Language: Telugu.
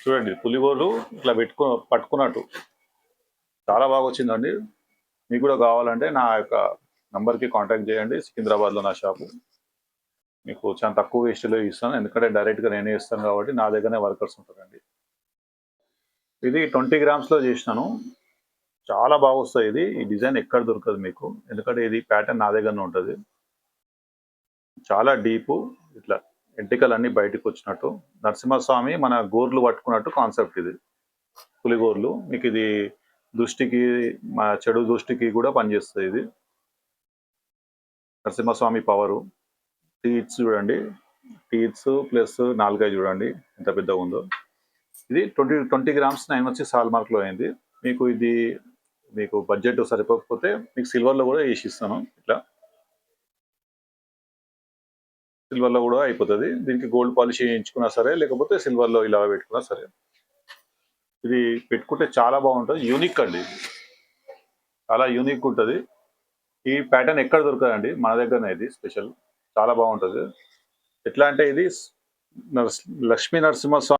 చూడండి పులిగోరు ఇట్లా పట్టుకున్నట్టు చాలా బాగా వచ్చిందండి. మీకు కూడా కావాలంటే నా యొక్క నంబర్కి కాంటాక్ట్ చేయండి. సికింద్రాబాద్లో నా షాపు. మీకు చాలా తక్కువ వేస్ట్లో ఇస్తాను, ఎందుకంటే డైరెక్ట్గా నేనే ఇస్తాను కాబట్టి నా దగ్గరనే వర్కర్స్ ఉంటారండి. ఇది 20 గ్రామ్స్లో చేసినాను. చాలా బాగా వస్తుంది ఇది. ఈ డిజైన్ ఎక్కడ దొరకదు మీకు, ఎందుకంటే ఇది ప్యాటర్న్ నా దగ్గరనే ఉంటుంది. చాలా డీపు, ఇట్లా ఎంటికలన్నీ బయటకు వచ్చినట్టు నరసింహస్వామి మన గోర్లు పట్టుకున్నట్టు కాన్సెప్ట్ ఇది. పులిగోర్లు మీకు ఇది దృష్టికి, మా చెడు దృష్టికి కూడా పనిచేస్తుంది ఇది. నరసింహస్వామి పవరు. టీత్స్ చూడండి, టీత్స్ ప్లస్ నాలుకాయ చూడండి ఎంత పెద్దగా ఉందో. ఇది 20 గ్రామ్స్ 9 వచ్చి సాల్ మార్క్లో అయింది. మీకు ఇది మీకు బడ్జెట్ సరిపోకపోతే మీకు సిల్వర్లో కూడా వేసి ఇస్తాను. ఇట్లా సిల్వర్లో కూడా అయిపోతుంది. దీనికి గోల్డ్ పాలిష్ చేయించుకున్నా సరే, లేకపోతే సిల్వర్లో ఇలా పెట్టుకున్నా సరే. ఇది పెట్టుకుంటే చాలా బాగుంటుంది, యూనిక్ అండి, చాలా యూనిక్ ఉంటుంది. ఈ ప్యాటర్న్ ఎక్కడ దొరకదండి, మన దగ్గరనే ఇది స్పెషల్, చాలా బాగుంటుంది. ఎట్లా అంటే ఇది లక్ష్మీ నరసింహస్వామి